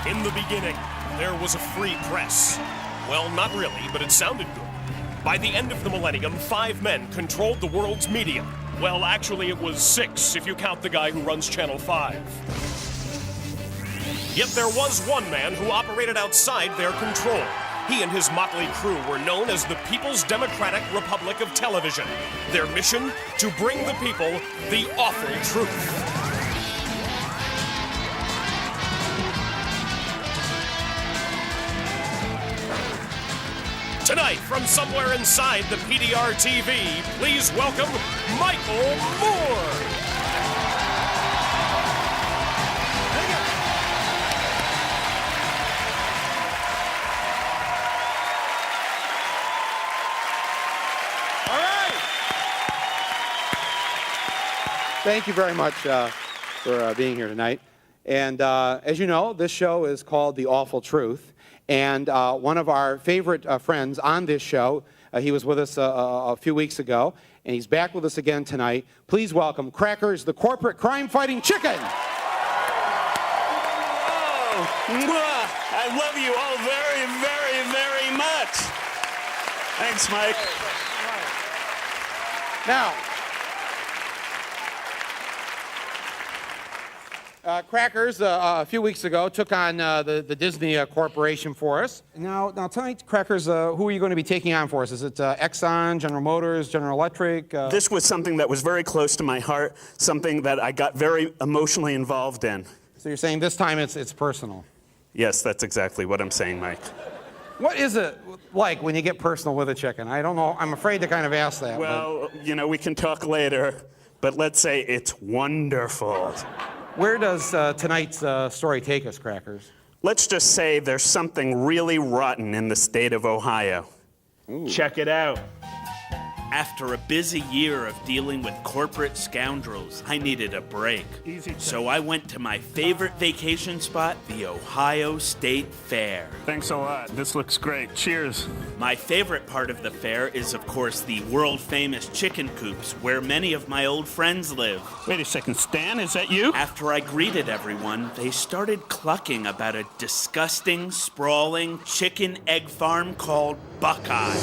In the beginning, there was a free press. Well, not really, but it sounded good. By the end of the millennium, 5 men controlled the world's media. Well, actually, it was 6 if you count the guy who runs Channel 5. Yet there was one man who operated outside their control. He and his motley crew were known as the People's Democratic Republic of Television. Their mission? To bring the people the awful truth. Tonight, from somewhere inside the PDR TV, please welcome Michael Moore. All right. Thank you very much for being here tonight. And as you know, this show is called The Awful Truth. And one of our favorite friends on this show, he was with us a few weeks ago, and he's back with us again tonight. Please welcome Crackers, the corporate crime-fighting chicken. Oh, mwah. I love you all very, very, very much. Thanks, Mike. Now, Crackers, a few weeks ago, took on the Disney Corporation for us. Now tonight, Crackers, who are you going to be taking on for us? Is it Exxon, General Motors, General Electric? This was something that was very close to my heart, something that I got very emotionally involved in. So you're saying this time it's personal? Yes, that's exactly what I'm saying, Mike. What is it like when you get personal with a chicken? I don't know. I'm afraid to kind of ask that. Well, you know, we can talk later, but let's say it's wonderful. Where does tonight's story take us, Crackers? Let's just say there's something really rotten in the state of Ohio. Ooh. Check it out. After a busy year of dealing with corporate scoundrels, I needed a break. So I went to my favorite vacation spot, the Ohio State Fair. Thanks a lot. This looks great. Cheers. My favorite part of the fair is, of course, the world-famous chicken coops, where many of my old friends live. Wait a second, Stan, is that you? After I greeted everyone, they started clucking about a disgusting, sprawling chicken egg farm called Buckeye.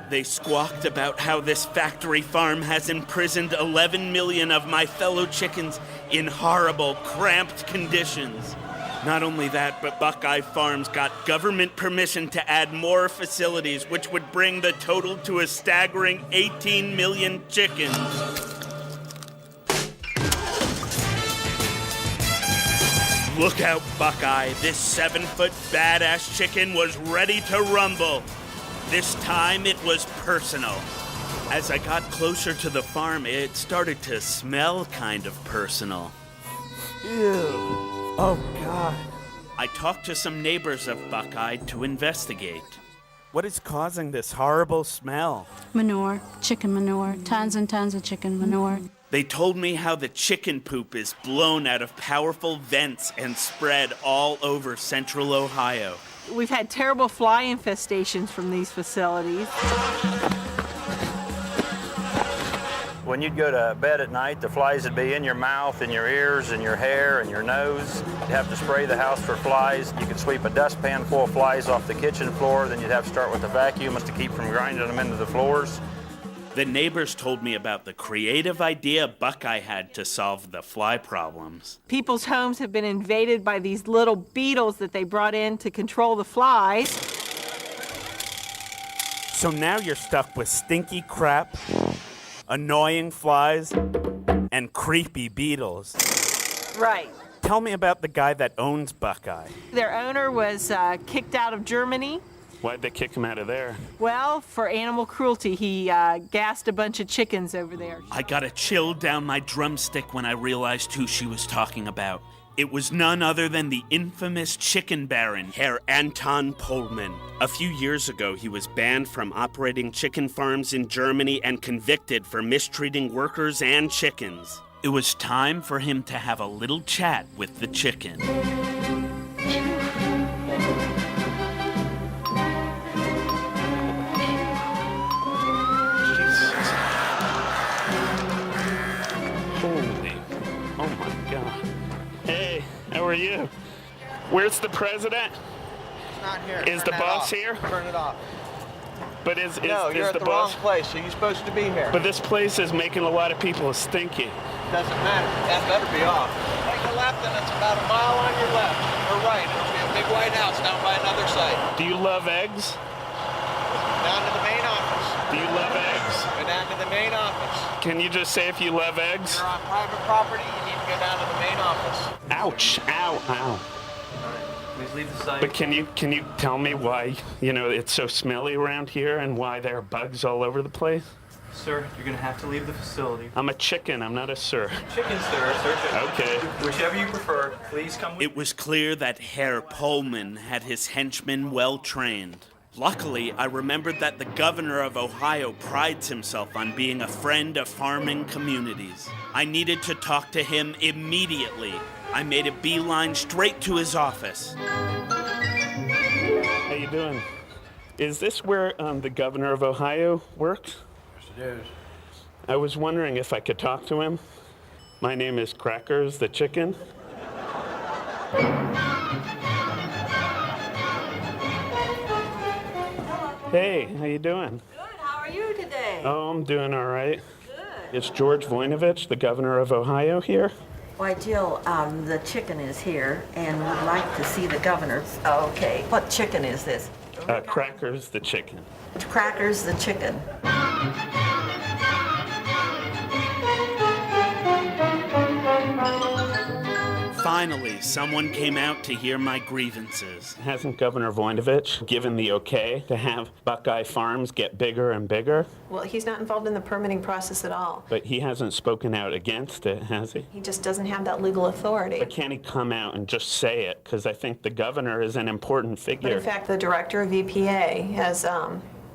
They squawked about how this factory farm has imprisoned 11 million of my fellow chickens in horrible, cramped conditions. Not only that, but Buckeye Farms got government permission to add more facilities, which would bring the total to a staggering 18 million chickens. Look out, Buckeye. This 7-foot badass chicken was ready to rumble. This time it was personal. As I got closer to the farm, it started to smell kind of personal. Ew. Oh, God. I talked to some neighbors of Buckeye to investigate. What is causing this horrible smell? Manure, chicken manure, tons and tons of chicken manure. They told me how the chicken poop is blown out of powerful vents and spread all over central Ohio. We've had terrible fly infestations from these facilities. When you'd go to bed at night, the flies would be in your mouth, in your ears, in your hair, and your nose. You'd have to spray the house for flies. You could sweep a dustpan full of flies off the kitchen floor, then you'd have to start with a vacuum to keep from grinding them into the floors. The neighbors told me about the creative idea Buckeye had to solve the fly problems. People's homes have been invaded by these little beetles that they brought in to control the flies. So now you're stuck with stinky crap, annoying flies, and creepy beetles. Right. Tell me about the guy that owns Buckeye. Their owner was kicked out of Germany. Why'd they kick him out of there? Well, for animal cruelty, he gassed a bunch of chickens over there. I got a chill down my drumstick when I realized who she was talking about. It was none other than the infamous chicken baron, Herr Anton Pohlmann. A few years ago, he was banned from operating chicken farms in Germany and convicted for mistreating workers and chickens. It was time for him to have a little chat with the chicken. Holy, oh are you? Where's the president? It's not here. Is the boss here? Turn it off. But is No, you're at the the boss? wrong place. So you're supposed to be here. But this place is making a lot of people stinky. Doesn't matter. That better be off. Take a left, and it's about a mile on your left or right. It'll be a big white house down by another site. Do you love eggs? Down to the main office. Do you love eggs? Go down to the main office. Can you just say if you love eggs? You're on private property. You need to go down to the main office. Ouch! Ow! Ow! Please leave the site. But can you tell me why, it's so smelly around here and why there are bugs all over the place? Sir, you're going to have to leave the facility. I'm a chicken, I'm not a sir. Chicken, sir. Sir, Okay. whichever you prefer, please come with It was clear that Herr Pullman had his henchmen well trained. Luckily, I remembered that the governor of Ohio prides himself on being a friend of farming communities. I needed to talk to him immediately. I made a beeline straight to his office. How you doing? Is this where the governor of Ohio works? Yes, it is. I was wondering if I could talk to him. My name is Crackers the chicken. Hey, how you doing? Good. How are you today? Oh, I'm doing all right. Good. Is George Voinovich, the governor of Ohio, here? Why, Jill, the chicken is here and would like to see the governor's. Okay, what chicken is this? Crackers the chicken. Crackers the chicken. Finally, someone came out to hear my grievances. Hasn't Governor Voinovich given the okay to have Buckeye Farms get bigger and bigger? Well, he's not involved in the permitting process at all. But he hasn't spoken out against it, has he? He just doesn't have that legal authority. But can't he come out and just say it? Because I think the governor is an important figure. But in fact, the director of EPA has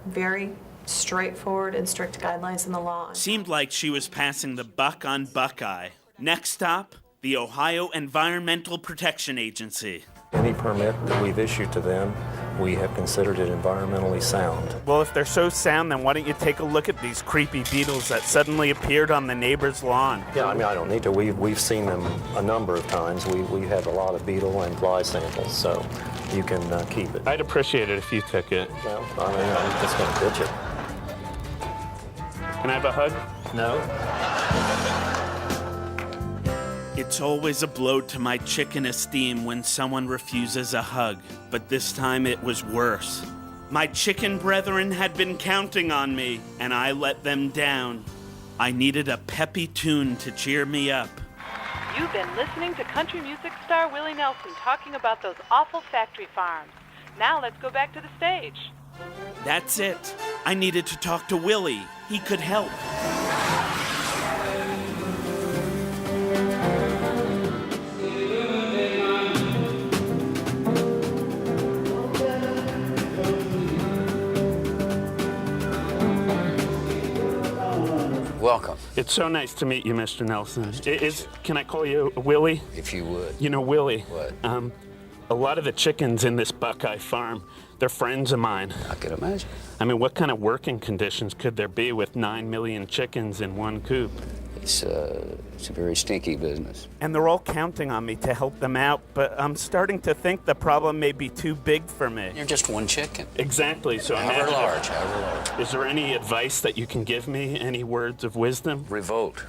very straightforward and strict guidelines in the law. Seemed like she was passing the buck on Buckeye. Next stop, the Ohio Environmental Protection Agency. Any permit that we've issued to them, we have considered it environmentally sound. Well, if they're so sound, then why don't you take a look at these creepy beetles that suddenly appeared on the neighbor's lawn? Yeah, I mean, I don't need to. We've seen them a number of times. We have a lot of beetle and fly samples, so you can keep it. I'd appreciate it if you took it. Well, I mean, I'm just going to pitch it. Can I have a hug? No. It's always a blow to my chicken esteem when someone refuses a hug, but this time it was worse. My chicken brethren had been counting on me, and I let them down. I needed a peppy tune to cheer me up. You've been listening to country music star Willie Nelson talking about those awful factory farms. Now let's go back to the stage. That's it. I needed to talk to Willie. He could help. Welcome. It's so nice to meet you, Mr. Nelson. Can I call you Willie? If you would. You know, Willie. What? A lot of the chickens in this Buckeye farm, they're friends of mine. I could imagine. I mean, what kind of working conditions could there be with 9 million chickens in one coop? It's a very stinky business. And they're all counting on me to help them out, but I'm starting to think the problem may be too big for me. You're just one chicken. Exactly. So however large. Is there any advice that you can give me? Any words of wisdom? Revolt.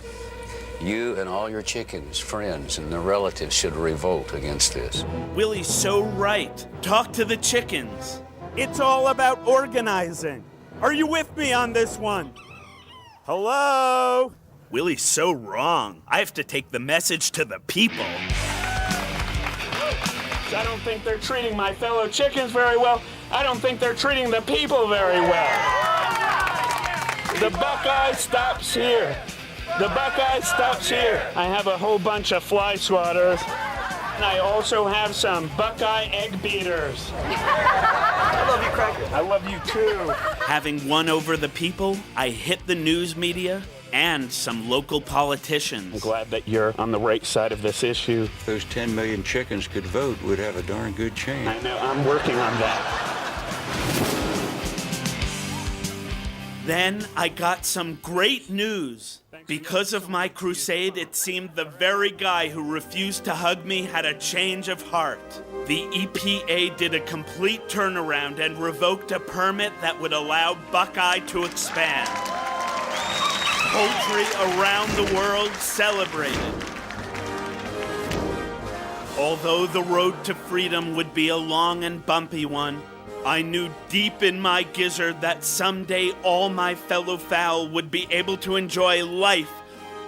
You and all your chickens, friends, and their relatives should revolt against this. Willie's so right. Talk to the chickens. It's all about organizing. Are you with me on this one? Hello? Willie's so wrong. I have to take the message to the people. I don't think they're treating my fellow chickens very well. I don't think they're treating the people very well. The Buckeye stops here. The Buckeye stops here. I have a whole bunch of fly swatters. And I also have some Buckeye egg beaters. I love you, Cracker. I love you too. Having won over the people, I hit the news media and some local politicians. I'm glad that you're on the right side of this issue. If those 10 million chickens could vote, we'd have a darn good chance. I know, I'm working on that. Then I got some great news. Because of my crusade, it seemed the very guy who refused to hug me had a change of heart. The EPA did a complete turnaround and revoked a permit that would allow Buckeye to expand. Poultry around the world celebrated. Although the road to freedom would be a long and bumpy one, I knew deep in my gizzard that someday all my fellow fowl would be able to enjoy life,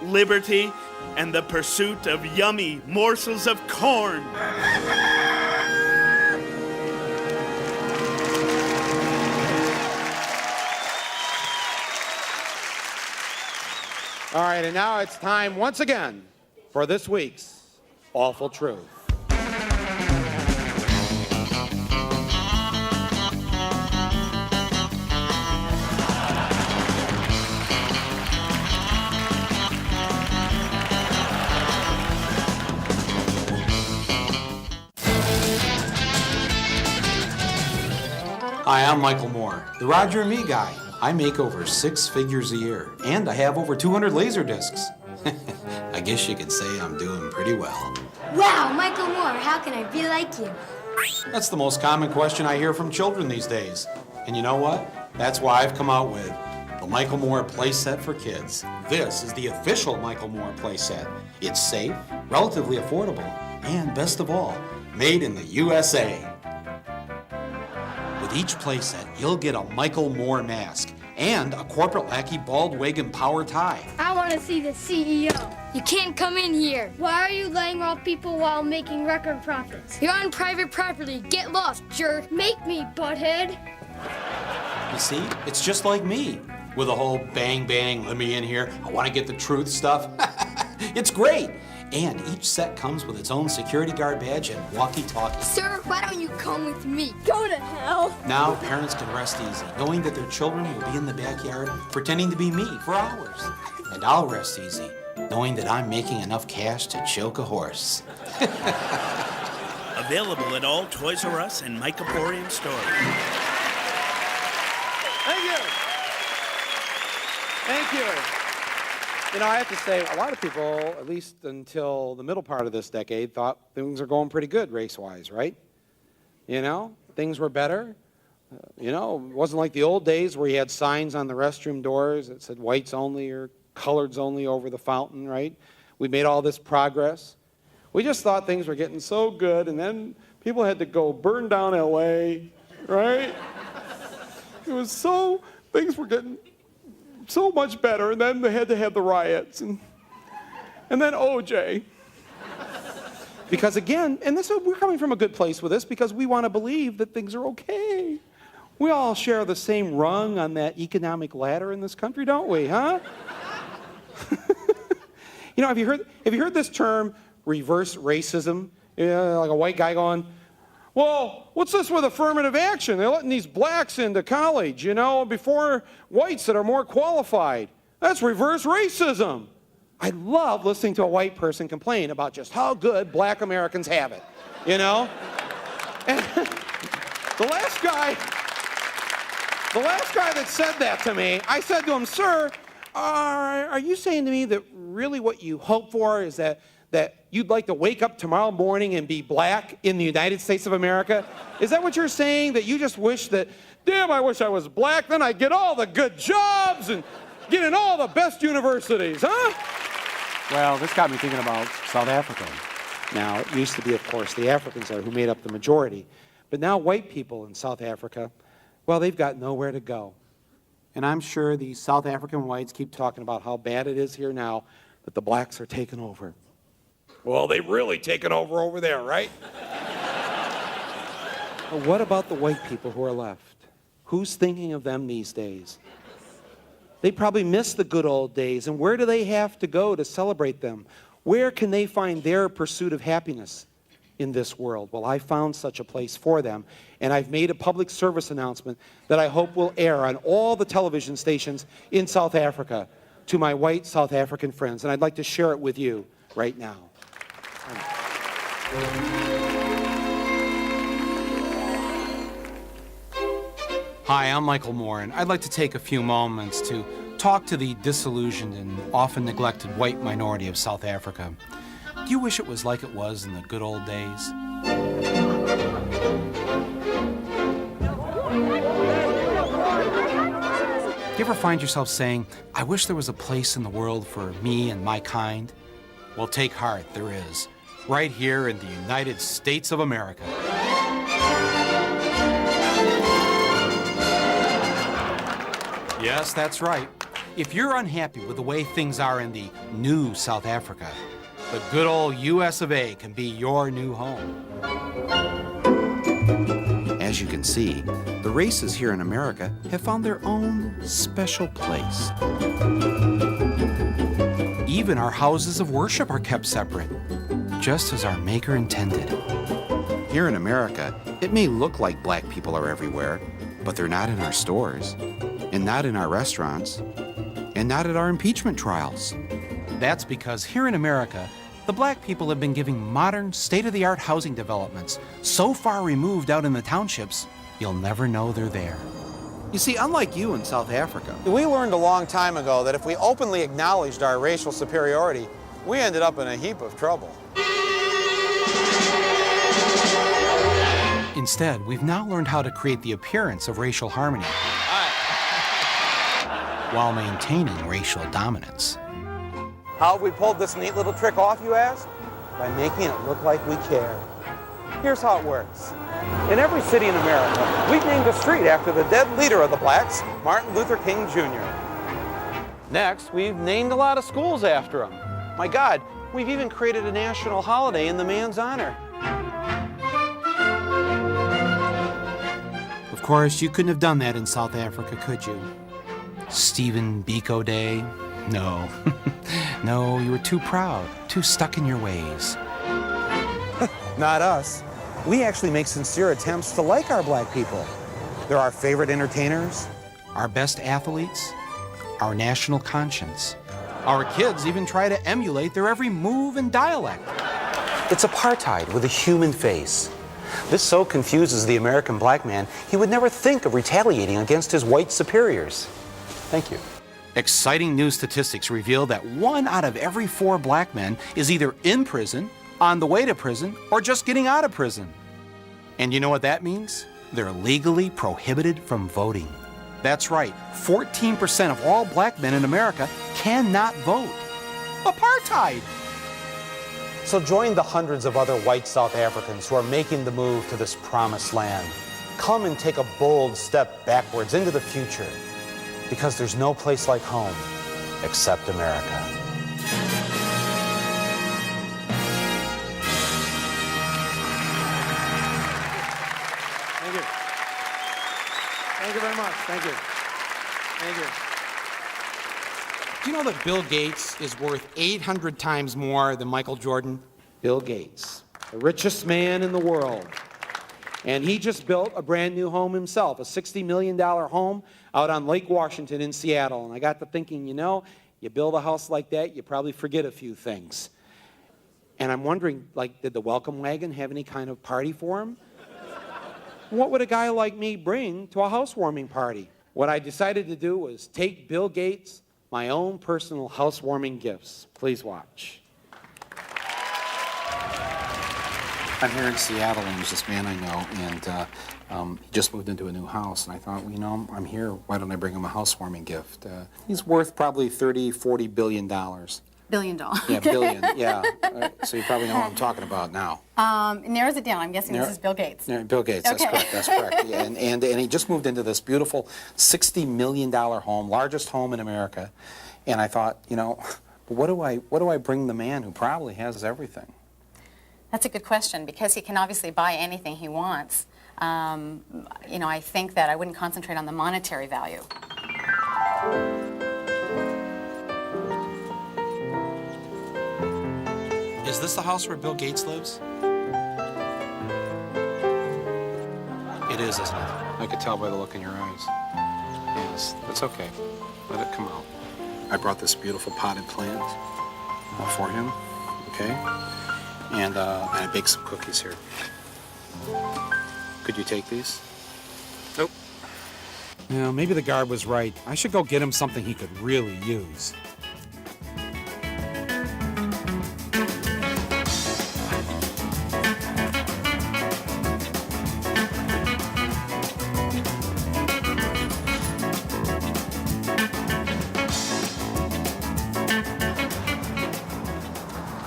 liberty, and the pursuit of yummy morsels of corn. All right, and now it's time once again for this week's Awful Truth. Hi, I'm Michael Moore, the Roger and Me guy. I make over 6 figures a year, and I have over 200 laser discs. I guess you could say I'm doing pretty well. Wow, Michael Moore, how can I be like you? That's the most common question I hear from children these days. And you know what? That's why I've come out with the Michael Moore playset for kids. This is the official Michael Moore playset. It's safe, relatively affordable, and best of all, made in the USA. With each playset, you'll get a Michael Moore mask and a corporate lackey bald wig and power tie. I want to see the CEO. You can't come in here. Why are you laying off people while making record profits? You're on private property. Get lost, jerk. Make me, butthead. You see, it's just like me. With a whole bang, bang, let me in here, I want to get the truth stuff. It's great. And each set comes with its own security guard badge and walkie-talkie. Sir, why don't you come with me? Go to hell. Now parents can rest easy, knowing that their children will be in the backyard pretending to be me for hours. And I'll rest easy, knowing that I'm making enough cash to choke a horse. Available at all Toys R Us and Mike Emporium stores. Thank you. Thank you. You know, I have to say, a lot of people, at least until the middle part of this decade, thought things were going pretty good race-wise, right? You know, things were better. You know, it wasn't like the old days where you had signs on the restroom doors that said whites only or coloreds only over the fountain, right? We made all this progress. We just thought things were getting so good, and then people had to go burn down L.A., right? It was so, things were getting so much better, and then they had to have the riots, and then OJ. Because again, and this we're coming from a good place with this because we want to believe that things are okay. We all share the same rung on that economic ladder in this country, don't we, huh? You know, have you heard this term, reverse racism? Like a white guy going, well, what's this with affirmative action? They're letting these blacks into college, you know, before whites that are more qualified. That's reverse racism. I love listening to a white person complain about just how good black Americans have it, you know? And the last guy that said that to me, I said to him, sir, are you saying to me that really what you hope for is that you'd like to wake up tomorrow morning and be black in the United States of America? Is that what you're saying? That you just wish that, damn, I wish I was black, then I'd get all the good jobs and get in all the best universities, huh? Well, this got me thinking about South Africa. Now, it used to be, of course, the Africans who made up the majority. But now white people in South Africa, well, they've got nowhere to go. And I'm sure these South African whites keep talking about how bad it is here now that the blacks are taking over. Well, they've really taken over there, right? But what about the white people who are left? Who's thinking of them these days? They probably miss the good old days, and where do they have to go to celebrate them? Where can they find their pursuit of happiness in this world? Well, I found such a place for them, and I've made a public service announcement that I hope will air on all the television stations in South Africa to my white South African friends, and I'd like to share it with you right now. Hi, I'm Michael Moore, and I'd like to take a few moments to talk to the disillusioned and often neglected white minority of South Africa. Do you wish it was like it was in the good old days? Do you ever find yourself saying, I wish there was a place in the world for me and my kind? Well, take heart, there is. Right here in the United States of America. Yes, that's right. If you're unhappy with the way things are in the new South Africa, the good old US of A can be your new home. As you can see, the races here in America have found their own special place. Even our houses of worship are kept separate, just as our Maker intended. Here in America, it may look like black people are everywhere, but they're not in our stores, and not in our restaurants, and not at our impeachment trials. That's because here in America, the black people have been giving modern, state-of-the-art housing developments so far removed out in the townships, you'll never know they're there. You see, unlike you in South Africa, We learned a long time ago that if we openly acknowledged our racial superiority, we ended up in a heap of trouble. instead, we've now learned how to create the appearance of racial harmony while maintaining racial dominance. How have we pulled this neat little trick off, you ask? By making it look like we care. Here's how it works. In every city in America, we've named a street after the dead leader of the blacks, Martin Luther King Jr. Next, we've named a lot of schools after him. My God, we've even created a national holiday in the man's honor. Of course, you couldn't have done that in South Africa, could you? Stephen Biko Day? No. No, you were too proud, too stuck in your ways. Not us. We actually make sincere attempts to like our black people. They're our favorite entertainers, our best athletes, our national conscience. Our kids even try to emulate their every move and dialect. It's apartheid with a human face. This so confuses the American black man, he would never think of retaliating against his white superiors. Thank you. Exciting new statistics reveal that 1 out of every 4 black men is either in prison, on the way to prison, or just getting out of prison. And you know what that means? They're legally prohibited from voting. That's right, 14% of all black men in America cannot vote. Apartheid! So join the hundreds of other white South Africans who are making the move to this promised land. Come and take a bold step backwards into the future, because there's no place like home except America. Thank you. Thank you very much. Thank you. Thank you. Do you know that Bill Gates is worth 800 times more than Michael Jordan? Bill Gates, the richest man in the world. And he just built a brand new home himself, a $60 million home out on Lake Washington in Seattle. And I got to thinking, you know, you build a house like that, you probably forget a few things. And I'm wondering, like, did the welcome wagon have any kind of party for him? What would a guy like me bring to a housewarming party? What I decided to do was take Bill Gates my own personal housewarming gifts. Please watch. I'm here in Seattle, and there's this man I know, and he just moved into a new house, and I thought, well, you know, I'm here, why don't I bring him a housewarming gift? He's worth probably $30-40 billion. $1 billion. Yeah, billion, yeah. So you probably know what I'm talking about now. Narrows it down. I'm guessing this is Bill Gates. Yeah, Bill Gates, that's Okay. correct, that's correct. Yeah, and he just moved into this beautiful $60 million home, largest home in America, and I thought, you know, what do I bring the man who probably has everything? That's a good question, because he can obviously buy anything he wants. You know, I think that I wouldn't concentrate on the monetary value. Is this the house where Bill Gates lives? It is, isn't it? I could tell by the look in your eyes. Yes, that's okay. Let it come out. I brought this beautiful potted plant for him, okay? And I baked some cookies here. Could you take these? Nope. Yeah, maybe the guard was right. I should go get him something he could really use.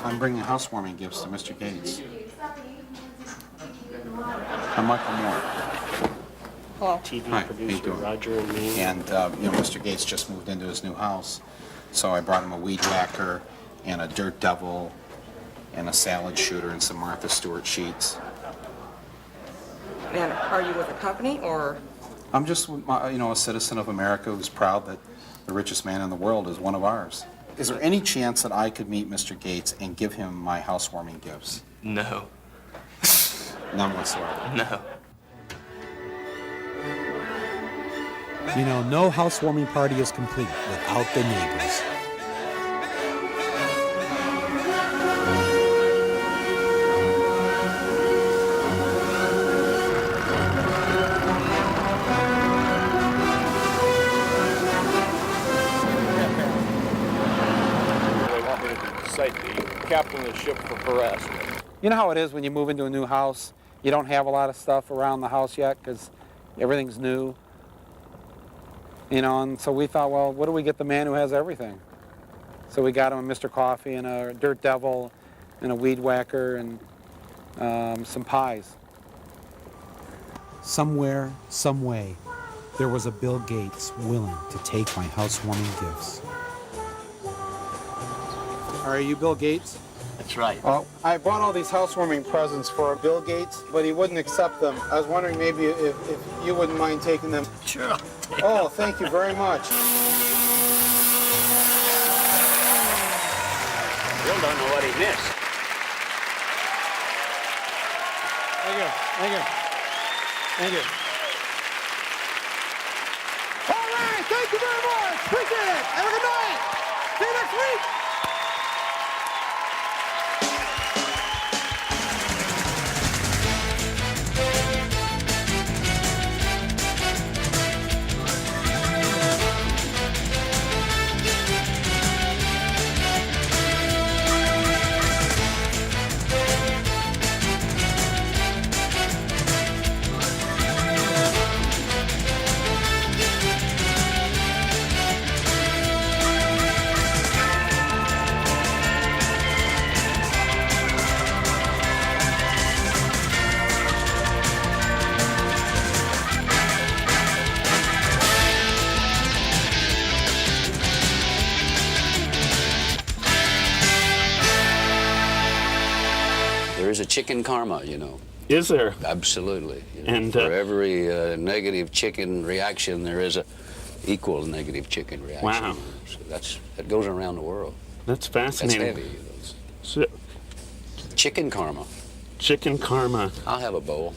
I'm bringing housewarming gifts to Mr. Gates. I'm Michael Moore. Hello. TV producer Roger and me. And, Mr. Gates just moved into his new house, so I brought him a weed whacker and a dirt devil and a salad shooter and some Martha Stewart sheets. And are you with a company or? I'm just, a citizen of America who's proud that the richest man in the world is one of ours. Is there any chance that I could meet Mr. Gates and give him my housewarming gifts? No. None whatsoever. No. No housewarming party is complete without the neighbors. They want me to cite the captain of the ship for harassment. You know how it is when you move into a new house? You don't have a lot of stuff around the house yet because everything's new. And so we thought, well, what do we get the man who has everything? So we got him a Mr. Coffee and a Dirt Devil and a Weed Whacker and some pies. Somewhere, some way, there was a Bill Gates willing to take my housewarming gifts. Are you Bill Gates? That's right. Well, I bought all these housewarming presents for Bill Gates, but he wouldn't accept them. I was wondering maybe if you wouldn't mind taking them. Sure. Oh, thank you very much. Bill don't know what he missed. Thank you. Thank you. Thank you. All right. Thank you very much. Appreciate it. Have a good night. See you next week. There's a chicken karma, Is there? Absolutely. And for every negative chicken reaction, there is a equal negative chicken reaction. Wow. So that goes around the world. That's fascinating. That's heavy. So, Chicken karma. chicken karma. I'll have a bowl.